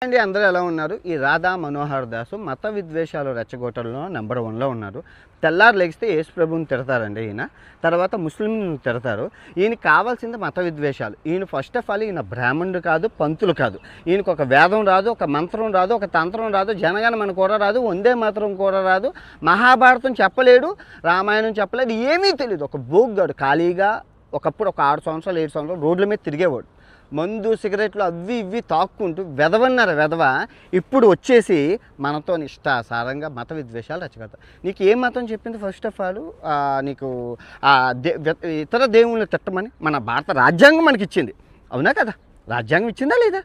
అండి అందరూ ఎలా ఉన్నారు? ఈ రాధా మనోహర్ దాసు మత విద్వేషాలు రెచ్చగొట్టడంలో నెంబర్ 1లో ఉన్నారు. తెల్లారు లెగిస్తే యేసు ప్రభువుని తిడతారండి ఈయన. తర్వాత ముస్లింలను తిడతారు. ఈయనకి కావాల్సింది మత విద్వేషాలు. ఈయన ఫస్ట్ ఆఫ్ ఆల్ ఈయన బ్రాహ్మణుడు కాదు, పంతులు కాదు. ఈయనకు ఒక వేదం రాదు, ఒక మంత్రం రాదు, ఒక తంత్రం రాదు, జనగణమన కూడా రాదు, వందే మాత్రం కూడా రాదు, మహాభారతం చెప్పలేడు, రామాయణం చెప్పలేడు, ఏమీ తెలియదు. ఒక బోగ్గాడు ఖాళీగా ఒకప్పుడు ఒక 6 సంవత్సరాలు 7 సంవత్సరాలు రోడ్ల మీద తిరిగేవాడు. మందు సిగరెట్లు అవి ఇవి తాక్కుంటూ వెధవన్నారు వెధవ. ఇప్పుడు వచ్చేసి మనతో ఇష్టాసారంగా మత విద్వేషాలు రచ్చగడతారు. నీకు ఏ మతం చెప్పింది? ఫస్ట్ ఆఫ్ ఆల్ నీకు ఇతర దేవుళ్ళని తిట్టమని మన భారత రాజ్యాంగం మనకి ఇచ్చింది, అవునా కదా? రాజ్యాంగం ఇచ్చిందా లేదా?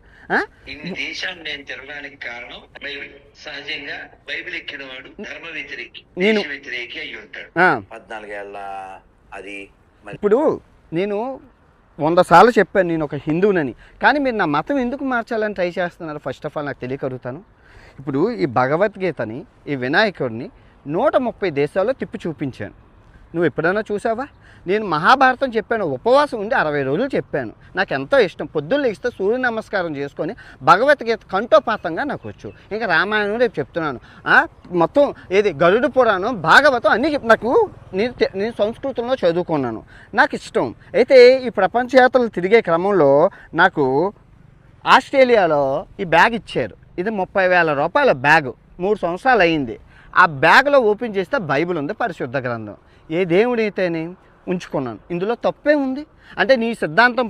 ఇన్ని దేశాలు నేను తిరగడానికి కారణం బైబిల్. సహజంగా బైబిల్ ఎక్కిన వాడు ధర్మ వ్యతిరేకి, నేను వ్యతిరేకి అయి ఉంటాడు. 14 ఏళ్ళ అది. ఇప్పుడు నేను 100 సార్లు చెప్పాను నేను ఒక హిందువునని, కానీ మీరు నా మతం ఎందుకు మార్చాలని ట్రై చేస్తున్నారు? ఫస్ట్ ఆఫ్ ఆల్ నాకు తెలియకరుగుతాను. ఇప్పుడు ఈ భగవద్గీతని, ఈ వినాయకుడిని 130 దేశాల్లో తిప్పి చూపించాను. నువ్వు ఎప్పుడైనా చూసావా? నేను మహాభారతం చెప్పాను, ఉపవాసం ఉండి 60 రోజులు చెప్పాను. నాకు ఎంతో ఇష్టం. పొద్దున్న లేస్తే సూర్య నమస్కారం చేసుకొని భగవద్గీత కంఠోపాతంగా నాకు వచ్చు. ఇంకా రామాయణం రేపు చెప్తున్నాను, మొత్తం ఏది గరుడ పురాణం, భాగవతం అన్నీ నాకు నేను సంస్కృతంలో చదువుకున్నాను, నాకు ఇష్టం. అయితే ఈ ప్రపంచ యాత్రలు తిరిగే క్రమంలో నాకు ఆస్ట్రేలియాలో ఈ బ్యాగ్ ఇచ్చారు. ఇది 30,000 రూపాయల బ్యాగు. 3 సంవత్సరాలు అయింది. ఆ బ్యాగ్లో ఓపెన్ చేస్తే బైబిల్ ఉంది, పరిశుద్ధ గ్రంథం. ఏ దేవుడైతేనే ఉంచుకున్నాను. ఇందులో తప్పే ఉంది? అంటే నీ సిద్ధాంతం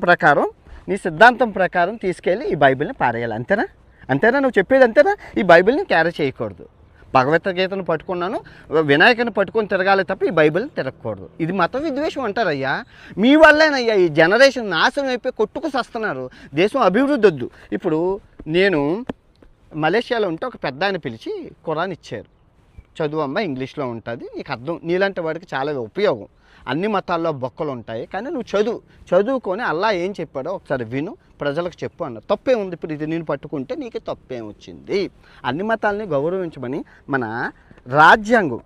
ప్రకారం తీసుకెళ్ళి ఈ బైబిల్ని పారేయాలి, అంతేనా? అంతేనా నువ్వు చెప్పేది? అంతేనా? ఈ బైబిల్ని క్యారీ చేయకూడదు. భగవద్గీతను పట్టుకున్నాను, వినాయకుని పట్టుకొని తిరగాలి తప్ప ఈ బైబిల్ని తిరగకూడదు. ఇది మత విద్వేషం అంటారయ్యా. మీ వల్లేనయ్యా ఈ జనరేషన్ నాశనం అయిపోయి కొట్టుకు సస్తున్నారు. దేశం అభివృద్ధి వద్దు. ఇప్పుడు నేను మలేషియాలో ఉంటే ఒక పెద్ద ఆయన పిలిచి ఖురాన్ ఇచ్చారు. చదువు అమ్మ, ఇంగ్లీష్లో ఉంటుంది, నీకు అర్థం, నీలాంటి వాడికి చాలా ఉపయోగం. అన్ని మతాల్లో బొక్కలు ఉంటాయి, కానీ నువ్వు చదువుకొని అల్లా ఏం చెప్పాడో ఒకసారి విను, ప్రజలకు చెప్పు అన్నారు. తప్పే ఉంది? ఇప్పుడు ఇది నేను పట్టుకుంటే నీకు తప్పేం వచ్చింది? అన్ని మతాలని గౌరవించమని మన రాజ్యాంగం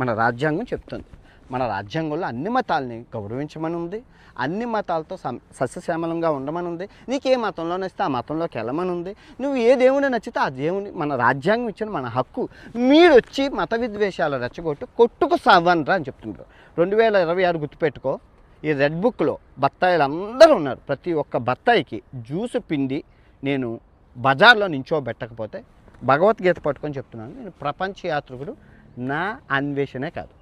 మన రాజ్యాంగం చెప్తుంది. మన రాజ్యాంగంలో అన్ని మతాలని గౌరవించమని ఉంది, అన్ని మతాలతో సస్యశ్యామలంగా ఉండమని ఉంది. నీకు ఏ మతంలో నచ్చితే ఆ మతంలోకి వెళ్ళమని ఉంది. నువ్వు ఏ దేవుని నచ్చితే ఆ దేవుని, మన రాజ్యాంగం ఇచ్చిన మన హక్కు. మీరు వచ్చి మత విద్వేషాలు రెచ్చగొట్టి కొట్టుకు సావనరా అని చెప్తున్నారు. 2026 గుర్తుపెట్టుకో. ఈ రెడ్ బుక్లో బత్తాయిలు అందరూ ఉన్నారు. ప్రతి ఒక్క బత్తాయికి జ్యూసు పిండి నేను బజార్లో నించోబెట్టకపోతే, భగవద్గీత పట్టుకొని చెప్తున్నాను, నేను ప్రపంచ యాత్రికుడు నా అన్వేషణే కాదు.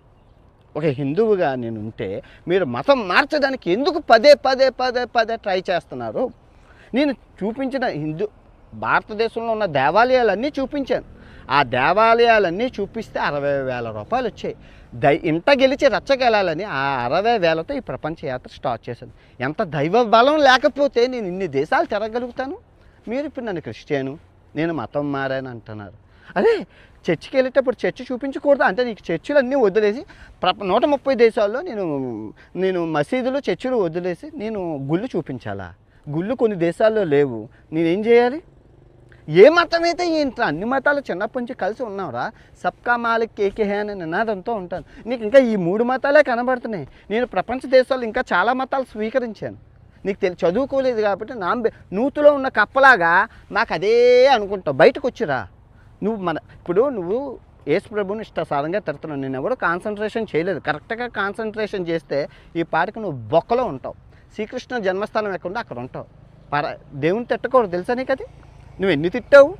ఒక హిందువుగా నేను ఉంటే మీరు మతం మార్చడానికి ఎందుకు పదే ట్రై చేస్తున్నారు? నేను చూపించిన భారతదేశంలో ఉన్న దేవాలయాలన్నీ చూపించాను. ఆ దేవాలయాలన్నీ చూపిస్తే 60,000 రూపాయలు వచ్చాయి. ఇంట గెలిచి రచ్చగెలాలని ఆ 60,000తో ఈ ప్రపంచ యాత్ర స్టార్ట్ చేశాను. ఎంత దైవ బలం లేకపోతే నేను ఇన్ని దేశాలు తిరగలుగుతాను? మీరు ఇప్పుడు నన్ను క్రిస్టియను, నేను మతం మారాను అంటున్నారు. అదే చర్చికి వెళ్ళేటప్పుడు చర్చి చూపించకూడదు అంటే, నీకు చర్చిలు అన్నీ వదిలేసి 130 దేశాల్లో నేను మసీదులు చర్చిలు వదిలేసి నేను గుళ్ళు చూపించాలా? గుళ్ళు కొన్ని దేశాల్లో లేవు, నేనేం చేయాలి? ఏ మతం అయితే ఏంట్రా? అన్ని మతాలు చిన్నప్పటి నుంచి కలిసి ఉన్నావురా. సబ్కా మాలిక్ ఏకే హే అనే నినాదంతో ఉంటాను. నీకు ఇంకా ఈ 3 మతాలే కనబడుతున్నాయి. నేను ప్రపంచ దేశాల్లో ఇంకా చాలా మతాలు స్వీకరించాను. నీకు చదువుకోలేదు కాబట్టి నూతులో ఉన్న కప్పలాగా నాకు అదే అనుకుంటావు. బయటకు వచ్చిరా ఇప్పుడు నువ్వు యేసు ప్రభువుని ఇష్టాసారంగా తిడుతున్నావు. నేను ఎవరు కాన్సన్ట్రేషన్ చేయలేదు. కరెక్ట్గా కాన్సన్ట్రేషన్ చేస్తే ఈ పాటికి నువ్వు బొక్కలో ఉంటావు. శ్రీకృష్ణ జన్మస్థానం ఎక్కడుందో అక్కడ ఉంటావు. దేవుని తిట్టకూడదు, తెలుసా నీకు? అది నువ్వు ఎన్ని తిట్టావు?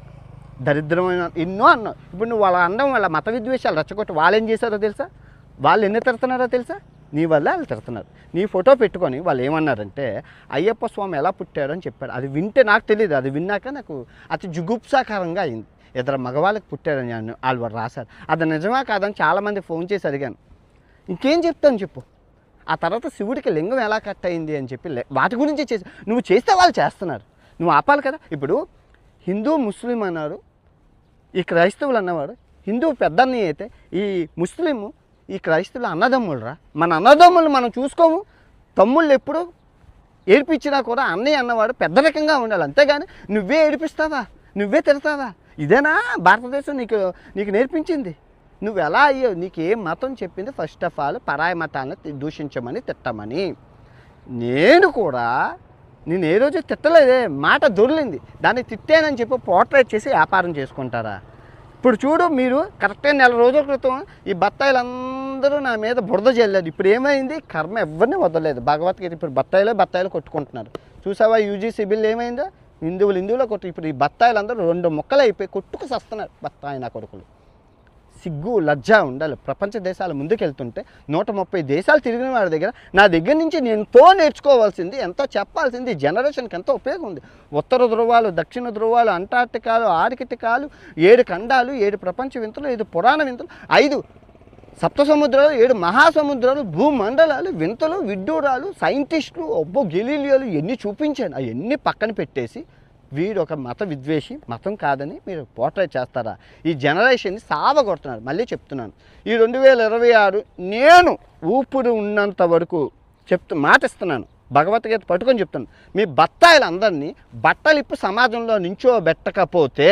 దరిద్రమైన ఎన్నో అన్నావు. ఇప్పుడు నువ్వు వాళ్ళ అనడం వాళ్ళ మత విద్వేషాలు రెచ్చగొట్టి వాళ్ళు ఏం చేశారో తెలుసా? వాళ్ళు ఎన్ని తిడుతున్నారో తెలుసా? నీ వల్ల వాళ్ళు తిడుతున్నారు. నీ ఫోటో పెట్టుకొని వాళ్ళు ఏమన్నారంటే, అయ్యప్ప స్వామి ఎలా పుట్టాడు అని చెప్పాడు. అది వింటే నాకు తెలియదు, అది విన్నాక నాకు అతి జుగుప్సాకరంగా అయింది. ఇద్దరు మగవాళ్ళకి పుట్టారని వాళ్ళు రాశారు. అది నిజమా కాదని చాలామంది ఫోన్ చేసి అడిగాను. ఇంకేం చెప్తాను చెప్పు? ఆ తర్వాత శివుడికి లింగం ఎలా కట్ అయింది అని చెప్పి వాటి గురించి నువ్వు చేస్తే వాళ్ళు చేస్తున్నారు, నువ్వు ఆపాలి కదా. ఇప్పుడు హిందూ ముస్లిం అన్నారు, ఈ క్రైస్తవులు అన్నవాడు హిందూ పెద్దన్ని అయితే ఈ ముస్లిము ఈ క్రైస్తవులు అన్నదమ్ములరా. మన అన్నదమ్ములు మనం చూసుకోము. తమ్ముళ్ళు ఎప్పుడు ఏడిపించినా కూడా అన్నయ్య అన్నవాడు పెద్ద రకంగా ఉండాలి, అంతేగాని నువ్వే ఏడిపిస్తావా, నువ్వే తిడతావా? ఇదేనా భారతదేశం నీకు నేర్పించింది? నువ్వు ఎలా అయ్యావు? నీకు ఏ మతం చెప్పింది? ఫస్ట్ ఆఫ్ ఆల్ పరాయి మతాలను దూషించమని, తిట్టమని. నేను కూడా నేను ఏ రోజు తిట్టలేదే, మాట దొరిలింది, దాన్ని తిట్టానని చెప్పి పోర్ట్రేట్ చేసి వ్యాపారం చేసుకుంటారా? ఇప్పుడు చూడు, మీరు కరెక్ట్గా 4 రోజుల క్రితం ఈ బత్తాయిలందరూ నా మీద బురద జల్లేదు. ఇప్పుడు ఏమైంది? కర్మ ఎవరిని వదలలేదు. భగవద్గీత ఇప్పుడు బత్తాయిలో కొట్టుకుంటున్నారు. చూసావా యూజీసీ బిల్ ఏమైందో? హిందువులో కొట్టు. ఇప్పుడు ఈ బత్తాయిలందరూ 2 ముక్కలు అయిపోయి కొట్టుకు సస్తున్నారు బత్తాయి నా కొడుకులు. సిగ్గు లజ్జ ఉండాలి. ప్రపంచ దేశాలు ముందుకెళ్తుంటే 130 దేశాలు తిరిగిన వాడి దగ్గర నా దగ్గర నుంచి నేను ఎంతో నేర్చుకోవాల్సింది, ఎంతో చెప్పాల్సింది, జనరేషన్కి ఎంతో ఉపయోగం ఉంది. ఉత్తర ధ్రువాలు, దక్షిణ ధ్రువాలు, అంటార్టికాలు, ఆర్కిటికాలు, 7 ఖండాలు, 7 ప్రపంచ వింతలు, 5 పురాణ వింతలు, 5 సప్త సముద్రాలు, 7 మహాసముద్రాలు, భూమండలాలు, వింతలు, విడ్డూరాలు, సైంటిస్టులు, గెలీలియోలు ఎన్ని చూపించాను. అవన్నీ పక్కన పెట్టేసి వీడు ఒక మత విద్వేషి, మతం కాదని మీరు పోర్ట్రేట్ చేస్తారా? ఈ జనరేషన్ని సావగొడుతున్నారు. మళ్ళీ చెప్తున్నాను, ఈ 2026 నేను ఊపిరి ఉన్నంత వరకు మాటిస్తున్నాను, భగవద్గీత పట్టుకొని చెప్తున్నాను, మీ బత్తాయిలందరినీ బట్టలిప్పు సమాజంలో నించోబెట్టకపోతే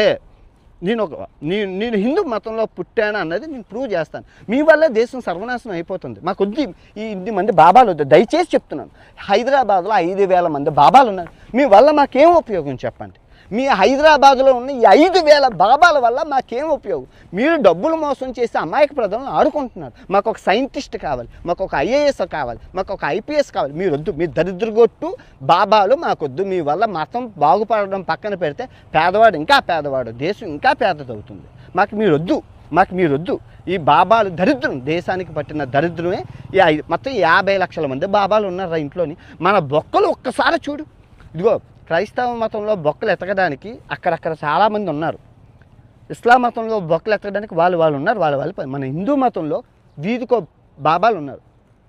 నేను హిందూ మతంలో పుట్టాను అన్నది నేను ప్రూవ్ చేస్తాను. మీ వల్ల దేశం సర్వనాశనం అయిపోతుంది. మాకు వద్దు ఈ 8 మంది బాబాలు వద్దు. దయచేసి చెప్తున్నాను, హైదరాబాద్లో 5,000 మంది బాబాలు ఉన్నారు. మీ వల్ల మాకేం ఉపయోగం చెప్పండి? మీ హైదరాబాద్లో ఉన్న ఈ 5,000 బాబాల వల్ల మాకేం ఉపయోగం? మీరు డబ్బులు మోసం చేసి అమాయక ప్రజలను ఆడుకుంటున్నారు. మాకు ఒక సైంటిస్ట్ కావాలి, మాకు ఒక ఐఏఎస్ కావాలి, మాకు ఒక ఐపీఎస్ కావాలి. మీరు వద్దు, మీ దరిద్రగొట్టు బాబాలు మాకొద్దు. మీ వల్ల మతం బాగుపడడం పక్కన పెడితే పేదవాడు ఇంకా పేదవాడు, దేశం ఇంకా పేదదవుతుంది. మాకు మీరు వద్దు. ఈ బాబాలు దరిద్రం, దేశానికి పట్టిన దరిద్రమే. మొత్తం 50 లక్షల మంది బాబాలు ఉన్నారు ఇంట్లోని. మన బొక్కలు ఒక్కసారి చూడు. ఇదిగో క్రైస్తవ మతంలో బొక్కలు ఎతకడానికి అక్కడక్కడ చాలామంది ఉన్నారు. ఇస్లాం మతంలో బొక్కలు ఎతకడానికి వాళ్ళు ఉన్నారు. మన హిందూ మతంలో వీధికో బాబాలు ఉన్నారు.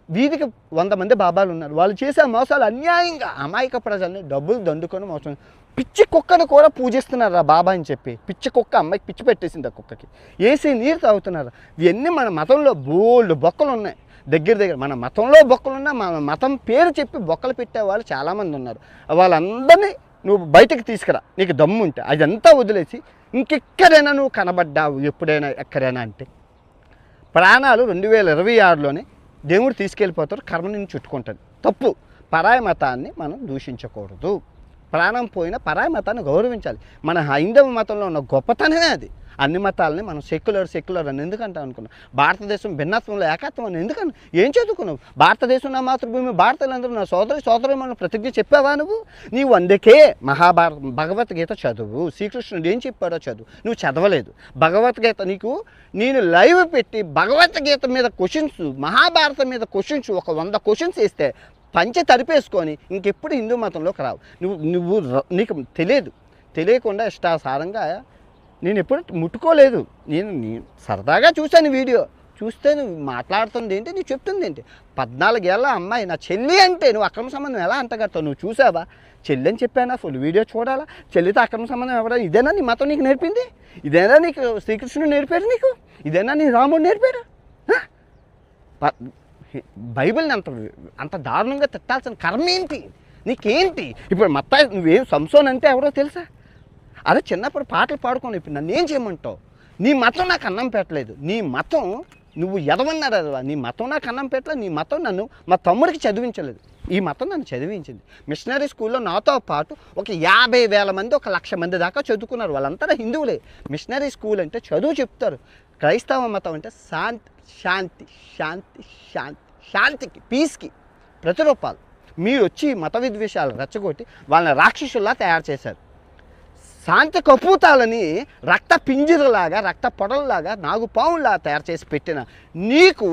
వీధికి 100 మంది బాబాలు ఉన్నారు. వాళ్ళు చేసే మోసాలు అన్యాయంగా అమాయక ప్రజల్ని డబ్బులు దండుకొని మోసం. పిచ్చి కుక్కను కూడా పూజిస్తున్నారు ఆ బాబా అని చెప్పి. పిచ్చి కుక్క, అమ్మాయికి పిచ్చి పెట్టేసింది ఆ కుక్కకి, వేసి నీరు తాగుతున్నారు. ఇవన్నీ మన మతంలో బోల్డ్ బొక్కలు ఉన్నాయి. దగ్గర మన మతంలో బొక్కలున్నా మన మతం పేరు చెప్పి బొక్కలు పెట్టేవాళ్ళు చాలామంది ఉన్నారు. వాళ్ళందరినీ నువ్వు బయటకు తీసుకురా, నీకు దమ్ము ఉంటే. అదంతా వదిలేసి ఇంకెక్కడైనా నువ్వు కనబడ్డావు ఎప్పుడైనా ఎక్కడైనా అంటే ప్రాణాలు 2026లోనే దేవుడు తీసుకెళ్ళిపోతారు. కర్మ నిన్ను చుట్టుకుంటుంది. తప్పు. పరాయి మతాన్ని మనం దూషించకూడదు. ప్రాణం పోయిన పరాయి మతాన్ని గౌరవించాలి. మన హైందవ మతంలో ఉన్న గొప్పతనమే అది. అన్ని మతాలని మనం సెక్యులర్ అని ఎందుకంటాం అనుకున్నాం. భారతదేశం భిన్నత్వంలో ఏకత్వం అని ఎందుకని ఏం చదువుకున్నావు? భారతదేశం నా మాతృభూమి, భారతీయులందరూ నా సోదరి మనం ప్రతిజ్ఞ చెప్పావా నువ్వు? నీవు అందుకే భగవద్గీత చదువు. శ్రీకృష్ణుడు ఏం చెప్పాడో చదువు. నువ్వు చదవలేదు భగవద్గీత. నేను లైవ్ పెట్టి భగవద్గీత మీద క్వశ్చన్స్, మహాభారతం మీద క్వశ్చన్స్, ఒక 100 క్వశ్చన్స్ వేస్తే పంచె తరిపేసుకొని ఇంకెప్పుడు హిందూ మతంలోకి రావు. నీకు తెలియకుండా ఇష్టాసారంగా నేను ఎప్పుడు ముట్టుకోలేదు. నేను సరదాగా చూశాను వీడియో. చూస్తే నువ్వు మాట్లాడుతుంది ఏంటి, నువ్వు చెప్తుంది ఏంటి? 14 ఏళ్ళ అమ్మాయి నా చెల్లి అంటే నువ్వు అక్రమ సంబంధం ఎలా అంటగడతావు? నువ్వు చూసావా? చెల్లి అని చెప్పానా? ఫుల్ వీడియో చూడాలా? చెల్లితో అక్రమ సంబంధం ఎవరా? ఇదేనా నీ మతం నీకు నేర్పింది? ఇదేనా నీకు శ్రీకృష్ణుడు నేర్పాడు? నీకు ఇదేనా నీ రాముడు నేర్పాడు? బైబిల్ని అంత దారుణంగా తిట్టాల్సిన కర్మ ఏంటి నీకేంటి? ఇప్పుడు మొత్తం నువ్వేం సంసోన్ అంటే ఎవరో తెలుసా? అదే చిన్నప్పుడు పాటలు పాడుకోను. ఇప్పుడు నన్ను ఏం చేయమంటావు? నీ మతం నాకు అన్నం పెట్టలేదు. నీ మతం నువ్వు ఎదవన్నారు అదవా. నీ మతం నాకు అన్నం పెట్టలేదు. నీ మతం నన్ను మా తమ్ముడికి చదివించలేదు. ఈ మతం నన్ను చదివించింది. మిషనరీ స్కూల్లో నాతో పాటు ఒక 50,000 మంది, 1,00,000 మంది దాకా చదువుకున్నారు. వాళ్ళంతా హిందువులే. మిషనరీ స్కూల్ అంటే చదువు చెప్తారు. క్రైస్తవ మతం అంటే శాంతికి, పీస్కి ప్రతిరూపాలు. మీరు వచ్చి మత విద్వేషాలు రెచ్చగొట్టి వాళ్ళని రాక్షసుల్లా తయారు చేశారు. శాంతి కపూతాలని రక్త పింజరలాగా, రక్త పొడల్లాగా, నాగుపావుల్లా తయారు చేసి పెట్టిన నీకు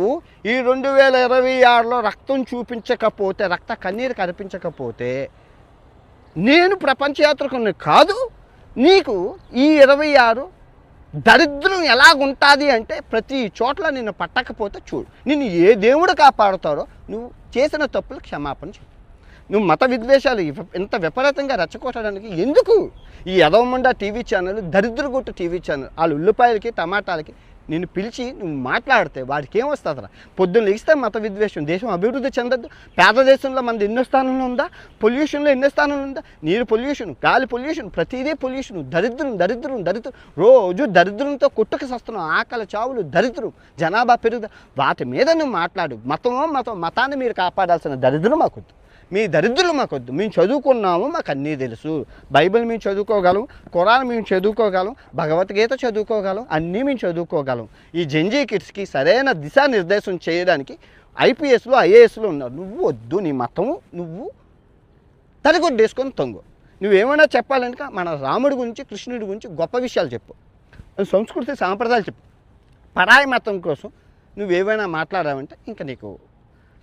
ఈ 2026లో రక్తం చూపించకపోతే, రక్త కన్నీరు కనిపించకపోతే నేను ప్రపంచయాత్రకుని కాదు. నీకు ఈ 26 దరిద్రం ఎలాగుంటుంది అంటే ప్రతి చోట్ల నిన్ను పట్టకపోతే చూడు, నిన్ను ఏ దేవుడు కాపాడుతారో నువ్వు చేసిన తప్పులు క్షమాపణ చెప్పు. నువ్వు మత విద్వేషాలు ఇంత విపరీతంగా రెచ్చగొట్టడానికి ఎందుకు? ఈ యదవమండ టీవీ ఛానల్, దరిద్రగొట్టు టీవీ ఛానల్, వాళ్ళ ఉల్లిపాయలకి టమాటాలకి నిన్ను పిలిచి నువ్వు మాట్లాడితే వాడికి ఏమొస్తుందిరా? పొద్దున్న లేస్తే మత విద్వేషం. దేశం అభివృద్ధి చెందద్దు. పేద దేశంలో మనది ఎన్నో స్థానంలో ఉందా? పొల్యూషన్లో ఎన్నో స్థానంలో ఉందా? నీరు పొల్యూషన్, గాలి పొల్యూషన్, ప్రతిదీ పొల్యూషన్. దరిద్రం. రోజు దరిద్రంతో కొట్టుకు సస్తున్నాం. ఆకలి చావులు, దరిద్రం, జనాభా పెరుగుదల. వాటి మీద నువ్వు మాట్లాడు. మతాన్ని మీరు కాపాడాల్సిన దరిద్రం మాకొద్దు. మీ దరిద్రులు మాకొద్దు. మేము చదువుకున్నాము, మాకు అన్నీ తెలుసు. బైబిల్ మేము చదువుకోగలం, ఖురాన్ మేము చదువుకోగలం, భగవద్గీత చదువుకోగలం, అన్నీ మేము చదువుకోగలం. ఈ జెంజీ కిడ్స్కి సరైన దిశానిర్దేశం చేయడానికి ఐపీఎస్లు ఐఏఎస్లు ఉన్నారు. నువ్వు వద్దు, నీ మతము నువ్వు తరిగొడ్డేసుకొని తొంగు. నువ్వేమైనా చెప్పాలంటే మన రాముడి గురించి, కృష్ణుడి గురించి గొప్ప విషయాలు చెప్పు, సంస్కృతి సాంప్రదాయాలు చెప్పు. పరాయి మతం కోసం నువ్వేమైనా మాట్లాడావంటే ఇంకా నీకు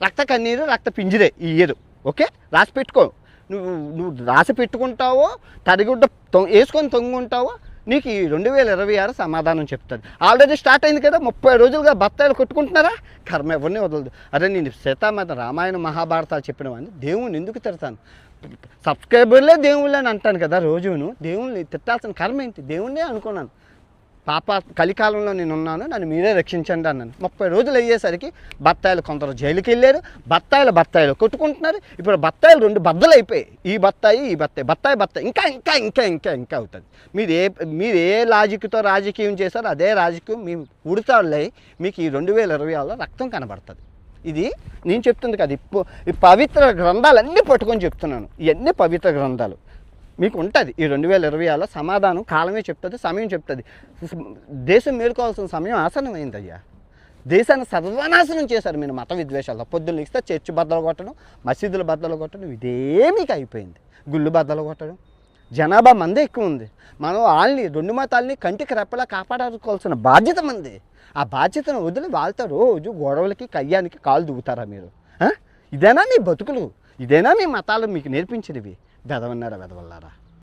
రక్త కన్నీరు, రక్త పింజిరే ఈ ఇయర్. ఓకే, రాసి పెట్టుకో. నువ్వు రాసి పెట్టుకుంటావో, తడిగుడ్డ వేసుకొని తొంగుంటావో, నీకు ఈ 2026 సమాధానం చెప్తుంది. ఆల్రెడీ స్టార్ట్ అయింది కదా, 30 రోజులుగా బత్తాయిలు కొట్టుకుంటున్నారా? కర్మ ఎవరిని వదలదు. అరే నేను సీతామాత రామాయణ మహాభారతాలు చెప్పిన వాడిని దేవుణ్ణి ఎందుకు తిడతాను? సబ్స్క్రైబర్లే దేవుళ్ళే అని అంటాను కదా రోజును. దేవుణ్ణి తిట్టాల్సిన కర్మ ఏంటి? దేవుణ్ణే అనుకున్నాను. పాప కలికాలంలో నేను ఉన్నాను, నన్ను మీరే రక్షించండి అన్నాను. 30 రోజులు అయ్యేసరికి బత్తాయిలు కొందరు జైలుకి వెళ్ళారు, బత్తాయిలు కొట్టుకుంటున్నారు. ఇప్పుడు బత్తాయిలు 2 బద్దలు అయిపోయాయి. ఈ బత్తాయి బత్తాయి ఇంకా ఇంకా ఇంకా ఇంకా ఇంకా అవుతుంది. మీరు ఏ లాజిక్తో రాజకీయం చేశారో అదే రాజకీయం మీ ఉడతాడులై మీకు ఈ 2026లో రక్తం కనబడుతుంది. ఇది నేను చెప్తుంది కదా. ఈ పవిత్ర గ్రంథాలన్నీ పట్టుకొని చెప్తున్నాను. ఇవన్నీ పవిత్ర గ్రంథాలు. మీకు ఉంటుంది ఈ 2026లో సమాధానం. కాలమే చెప్తుంది, సమయం చెప్తుంది. దేశం మేలుకోవాల్సిన సమయం ఆసన్నమైంది అయ్యా. దేశాన్ని సర్వనాశనం చేశారు మీరు మత విద్వేషాలతో. పొద్దున్న ఇస్తే చర్చి బద్దలు కొట్టడం, మసీదులు బద్దలు కొట్టడం, ఇదే మీకు అయిపోయింది. గుళ్ళు బద్దలు కొట్టడం. జనాభా మందే ఎక్కువ ఉంది. మనం వాళ్ళని 2 మతాలని కంటికి రెప్పలా కాపాడుకోవాల్సిన బాధ్యత మంది. ఆ బాధ్యతను వదిలి వాళ్ళతో రోజు గొడవలకి కయ్యానికి కాలు దువ్వుతారా మీరు? ఇదేనా మీ బతుకులు? ఇదేనా మీ మతాలు మీకు నేర్పించినవి? బెదవన్నారా బెదవల్లారా?